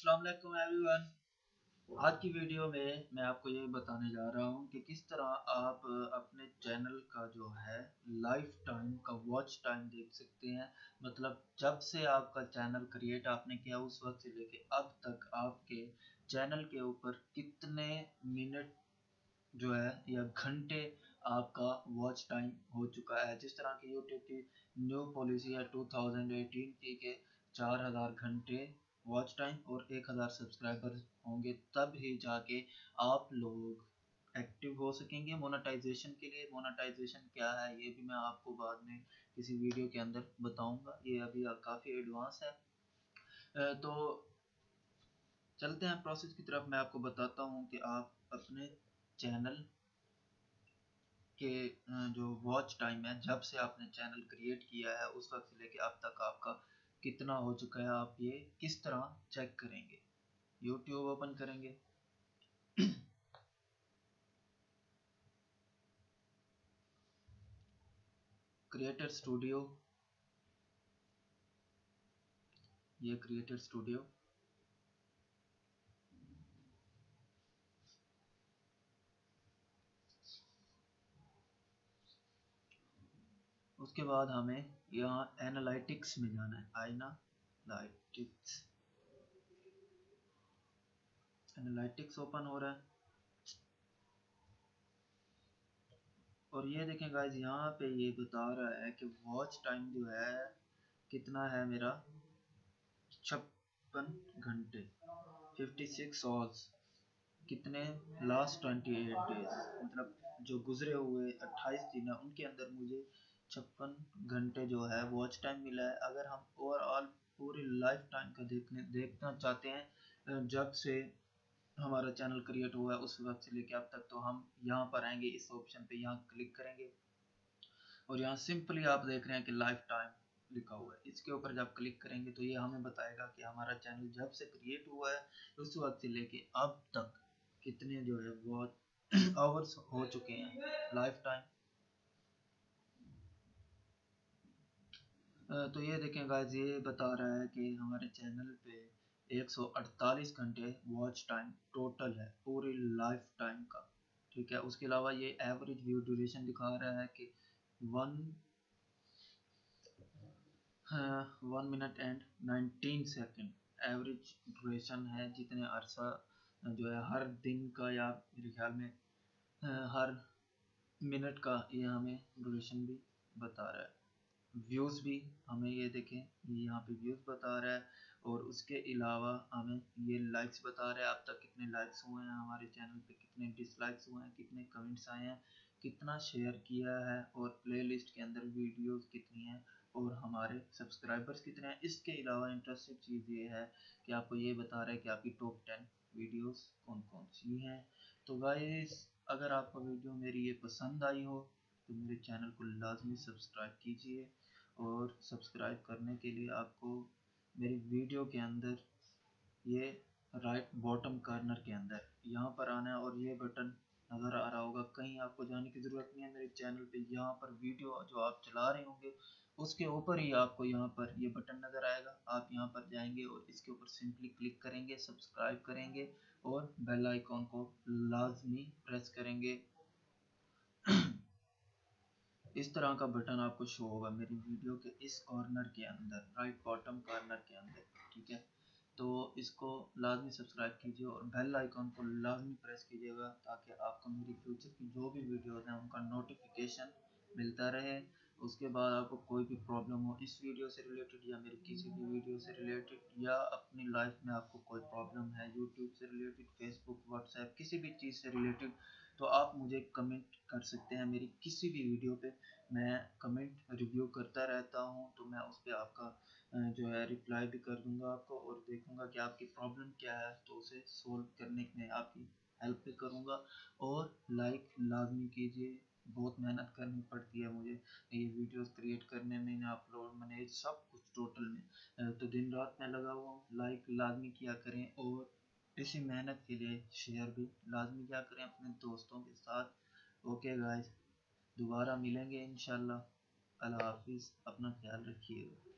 अस्सलाम वालेकुम एवरीवन। आज की वीडियो में मैं आपको ये बताने जा रहा हूँ कि किस तरह आप अपने चैनल का जो है लाइफ टाइम का वॉच टाइम देख सकते हैं। मतलब जब से आपका चैनल क्रिएट आपने किया उस वक्त से लेके अब तक आपके चैनल के ऊपर कितने मिनट जो है या घंटे आपका वॉच टाइम हो चुका है। जिस तरह की यूट्यूब की न्यू पॉलिसी है 2018 की के 4000 घंटे वॉच टाइम और 1000 सब्सक्राइबर होंगे तब ही जाके आप लोग एक्टिव हो सकेंगे मोनेटाइजेशन के लिए। मोनेटाइजेशन क्या है ये भी मैं आपको बाद में किसी वीडियो के अंदर बताऊंगा, ये अभी काफ़ी एडवांस है। तो चलते हैं प्रोसेस की तरफ। मैं आपको बताता हूँ कि आप अपने चैनल के जो वॉच टाइम है जब से आपने चैनल क्रिएट किया है उस वक्त से लेके अब तक आपका कितना हो चुका है, आप ये किस तरह चेक करेंगे। यूट्यूब ओपन करेंगे। क्रिएटर स्टूडियो, ये क्रिएटर स्टूडियो। उसके बाद हमें यहाँ एनालिटिक्स में जाना है। एनालिटिक्स, एनालिटिक्स ओपन हो रहा है और ये देखें गाइज यहाँ पे ये बता रहा है कि वॉच टाइम जो है कितना है मेरा, 56 घंटे, 56 आवर्स। कितने, लास्ट 28 डेज, मतलब जो गुजरे हुए 28 दिन है उनके अंदर मुझे 56 घंटे जो है वॉच टाइम मिला है। अगर हम ओवरऑल पूरी लाइफ टाइम का देखना चाहते हैं जब से हमारा चैनल क्रिएट हुआ है उस वक्त से लेके अब तक, तो हम यहाँ पर आएंगे, इस ऑप्शन पे यहाँ क्लिक करेंगे और यहाँ सिंपली आप देख रहे हैं कि लाइफ टाइम लिखा हुआ है। इसके ऊपर जब क्लिक करेंगे तो ये हमें बताएगा कि हमारा चैनल जब से क्रिएट हुआ है उस वक्त से लेके अब तक कितने जो है बहुत आवर्स हो चुके हैं लाइफ टाइम। तो ये देखें गाइस, ये बता रहा है कि हमारे चैनल पे 148 घंटे वॉच टाइम टोटल है पूरी लाइफ टाइम का। ठीक है, उसके अलावा ये एवरेज व्यू ड्यूरेशन दिखा रहा है कि 1 minute and 19 second average duration है, जितने अरसा जो है हर दिन का या मेरे ख्याल में हर मिनट का ये हमें ड्यूरेशन भी बता रहा है। व्यूज़ भी हमें ये देखें, ये यहाँ पे व्यूज़ बता रहा है और उसके अलावा हमें ये लाइक्स बता रहा है अब तक कितने लाइक्स हुए हैं हमारे चैनल पे, कितने डिसलाइक्स हुए हैं, कितने कमेंट्स आए हैं, कितना शेयर किया है और प्लेलिस्ट के अंदर वीडियोस कितनी हैं और हमारे सब्सक्राइबर्स कितने हैं। इसके अलावा इंटरेस्टिंग चीज़ ये है कि आपको ये बता रहा है कि आपकी टॉप 10 वीडियोस कौन कौन सी हैं। तो गाइस, अगर आपको वीडियो मेरी ये पसंद आई हो तो मेरे चैनल को लाजमी सब्सक्राइब कीजिए और सब्सक्राइब करने के लिए आपको मेरी वीडियो के अंदर ये राइट बॉटम कॉर्नर के अंदर यहाँ पर आना है और ये बटन नज़र आ रहा होगा। कहीं आपको जाने की ज़रूरत नहीं है, मेरे चैनल पे यहाँ पर वीडियो जो आप चला रहे होंगे उसके ऊपर ही आपको यहाँ पर ये बटन नज़र आएगा। आप यहाँ पर जाएंगे और इसके ऊपर सिंपली क्लिक करेंगे, सब्सक्राइब करेंगे और बेल आइकॉन को लाजमी प्रेस करेंगे। इस तरह का बटन आपको शो होगा मेरी वीडियो के इस कॉर्नर के अंदर, राइट बॉटम कॉर्नर के अंदर। ठीक है, तो इसको लाजमी सब्सक्राइब कीजिए और बेल आइकॉन को लाजमी प्रेस कीजिएगा ताकि आपको मेरी फ्यूचर की जो भी वीडियोस हैं उनका नोटिफिकेशन मिलता रहे। उसके बाद आपको कोई भी प्रॉब्लम हो इस वीडियो से रिलेटेड या मेरी किसी भी वीडियो से रिलेटेड या अपनी लाइफ में आपको कोई प्रॉब्लम है यूट्यूब से रिलेटेड, फेसबुक, व्हाट्सएप, किसी भी चीज़ से रिलेटेड, तो आप मुझे कमेंट कर सकते हैं मेरी किसी भी वीडियो पे। मैं कमेंट रिव्यू करता रहता हूँ तो मैं उस पर आपका जो है रिप्लाई भी कर दूंगा आपको और देखूंगा कि आपकी प्रॉब्लम क्या है तो उसे सोल्व करने में आपकी हेल्प भी करूंगा। और लाइक लाजमी कीजिए, बहुत मेहनत करनी पड़ती है मुझे ये वीडियोस क्रिएट करने में, अपलोड मैंने सब कुछ टोटल में तो दिन रात में लगा हुआ हूँ। लाइक लाजमी किया करें और इसी मेहनत के लिए शेयर भी लाजमी किया करें अपने दोस्तों के साथ। ओके गाइस, दोबारा मिलेंगे इंशाल्लाह। अल्लाह हाफिज़, अपना ख्याल रखिएगा।